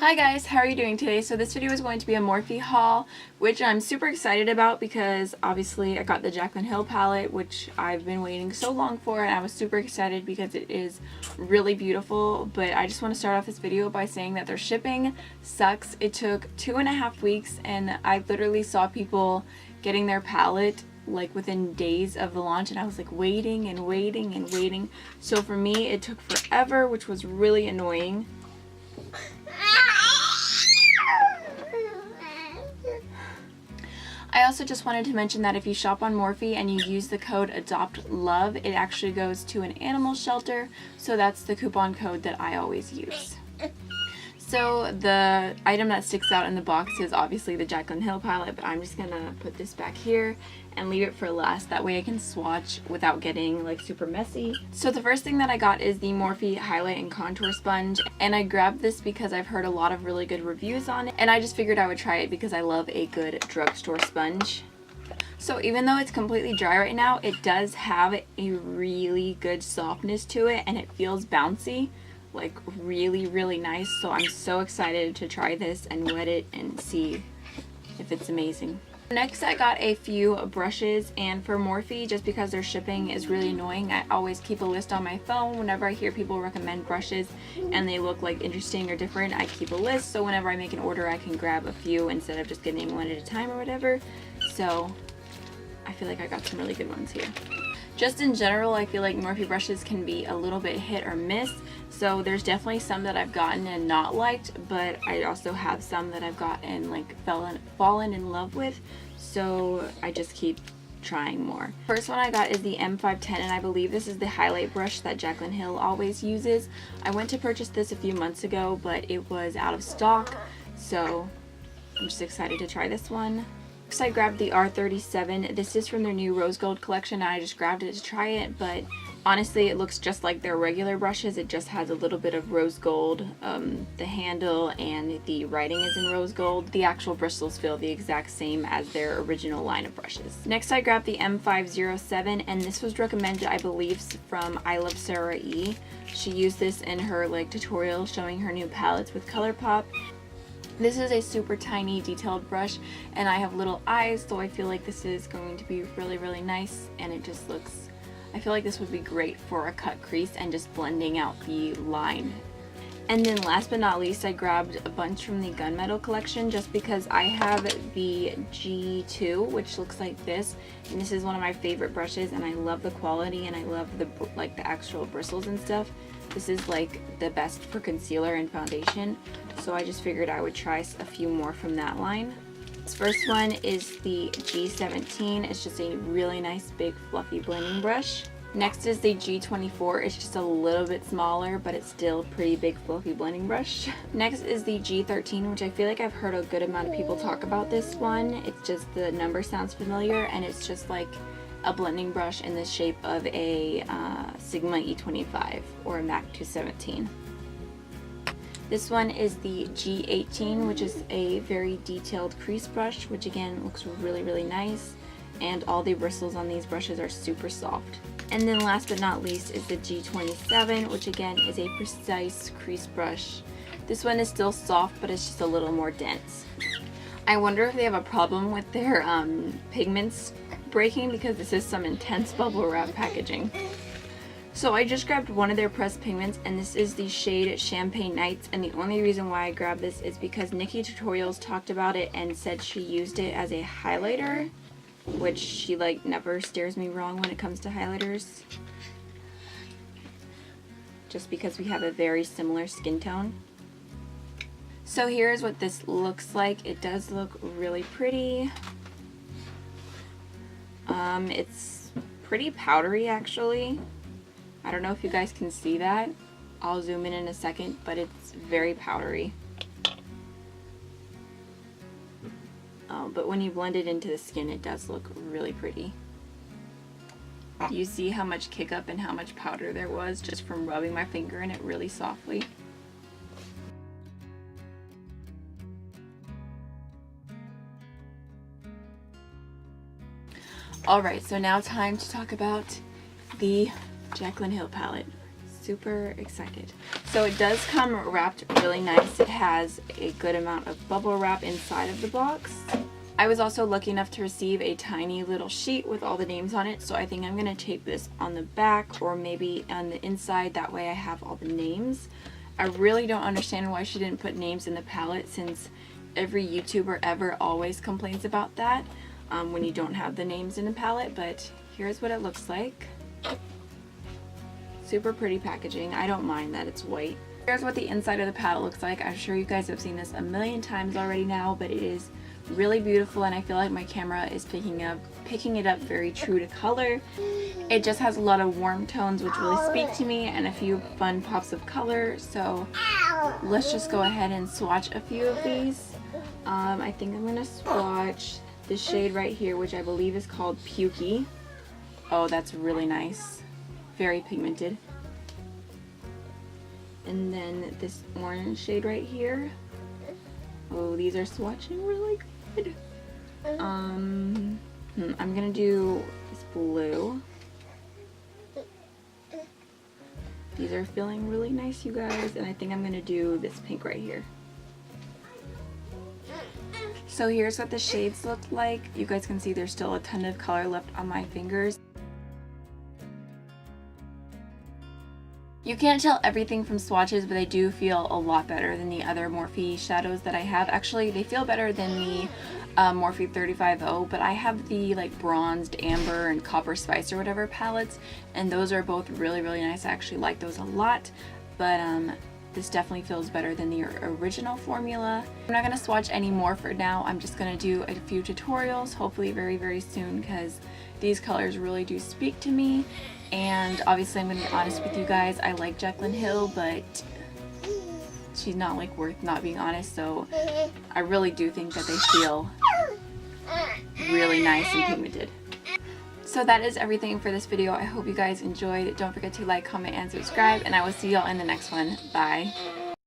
Hi guys, how are you doing today? So this video is going to be a Morphe haul, which I'm super excited about because obviously I got the Jaclyn Hill palette, which I've been waiting so long for, and I was super excited because it is really beautiful. But I just want to start off this video by saying that their shipping sucks. It took 2.5 weeks and I literally saw people getting their palette like within days of the launch, and I was like waiting and waiting and waiting. So for me it took forever, which was really annoying. I also just wanted to mention that if you shop on Morphe and you use the code ADOPTLOVE, it actually goes to an animal shelter, so that's the coupon code that I always use. So the item that sticks out in the box is obviously the Jaclyn Hill palette, but I'm just gonna put this back here and leave it for last. That way I can swatch without getting like super messy. So the first thing that I got is the Morphe Highlight and Contour Sponge, and I grabbed this because I've heard a lot of really good reviews on it, and I just figured I would try it because I love a good drugstore sponge. So even though it's completely dry right now, it does have a really good softness to it, and it feels bouncy. Like really nice. So I'm so excited to try this and wet it and see if it's amazing. Next I got a few brushes, and for Morphe, just because their shipping is really annoying, I always keep a list on my phone. Whenever I hear people recommend brushes and they look like interesting or different, I keep a list, so whenever I make an order I can grab a few instead of just getting one at a time or whatever. So I feel like I got some really good ones here. Just in general, I feel like Morphe brushes can be a little bit hit or miss. So there's definitely some that I've gotten and not liked, but I also have some that I've gotten like fallen in love with. So I just keep trying more. First one I got is the M510, and I believe this is the highlight brush that Jaclyn Hill always uses. I went to purchase this a few months ago, but it was out of stock. So I'm just excited to try this one. Next I grabbed the R37. This is from their new Rose Gold collection, and I just grabbed it to try it, but honestly it looks just like their regular brushes. It just has a little bit of rose gold. The handle and the writing is in rose gold. The actual bristles feel the exact same as their original line of brushes. Next I grabbed the M507, and this was recommended, I believe, from I Love Sarah E. She used this in her like tutorial showing her new palettes with ColourPop. This is a super tiny detailed brush, and I have little eyes, so I feel like this is going to be really nice, and it just looks, I feel like this would be great for a cut crease and just blending out the line. And then last but not least, I grabbed a bunch from the Gunmetal collection just because I have the G2, which looks like this, and this is one of my favorite brushes, and I love the quality and I love the like the actual bristles and stuff. This is like the best for concealer and foundation, so I just figured I would try a few more from that line. This first one is the G17. It's just a really nice big fluffy blending brush. Next is the G24. It's just a little bit smaller, but it's still a pretty big fluffy blending brush. Next is the G13, which I feel like I've heard a good amount of people talk about this one. It's just the number sounds familiar, and it's just like a blending brush in the shape of a Sigma E25 or a MAC 217. This one is the G18, which is a very detailed crease brush, which again looks really nice, and all the bristles on these brushes are super soft. And then last but not least is the G27, which again is a precise crease brush. This one is still soft, but it's just a little more dense. I wonder if they have a problem with their pigments breaking, because this is some intense bubble wrap packaging. So I just grabbed one of their pressed pigments, and this is the shade Champagne Nights, and the only reason why I grabbed this is because Nikki Tutorials talked about it and said she used it as a highlighter, which she like never steers me wrong when it comes to highlighters, just because we have a very similar skin tone. So here's what this looks like. It does look really pretty. It's pretty powdery actually. I don't know if you guys can see that. I'll zoom in a second, but it's very powdery. But when you blend it into the skin, it does look really pretty. Do you see how much kick up and how much powder there was just from rubbing my finger in it really softly? Alright, so now time to talk about the Jaclyn Hill palette. super excited. So it does come wrapped really nice. It has a good amount of bubble wrap inside of the box. I was also lucky enough to receive a tiny little sheet with all the names on it, so I think I'm going to tape this on the back or maybe on the inside, that way I have all the names. I really don't understand why she didn't put names in the palette, since every YouTuber ever always complains about that when you don't have the names in the palette, but here's what it looks like. Super pretty packaging. I don't mind that it's white. Here's what the inside of the palette looks like. I'm sure you guys have seen this a million times already now, but it is really beautiful, and I feel like my camera is picking it up very true to color. It just has a lot of warm tones which really speak to me, and a few fun pops of color. So let's just go ahead and swatch a few of these. I think I'm gonna swatch this shade right here, which I believe is called Pukey. Oh, that's really nice. Very pigmented. And then this orange shade right here. Oh, these are swatching really good. I'm gonna do this blue. These are feeling really nice, you guys, and I think I'm gonna do this pink right here. So here's what the shades look like. You guys can see there's still a ton of color left on my fingers. You can't tell everything from swatches, but they do feel a lot better than the other Morphe shadows that I have. Actually, they feel better than the Morphe 35I, but I have the like bronzed amber and copper spice or whatever palettes, and those are both really, really nice. I actually like those a lot, but this definitely feels better than the original formula. I'm not gonna swatch any more for now. I'm just gonna do a few tutorials, hopefully very, very soon, because these colors really do speak to me. And obviously I'm gonna be honest with you guys, I like Jaclyn Hill, but she's not like worth not being honest, so I really do think that they feel really nice and pigmented. So that is everything for this video. I hope you guys enjoyed. Don't forget to like, comment, and subscribe, and I will see y'all in the next one. Bye.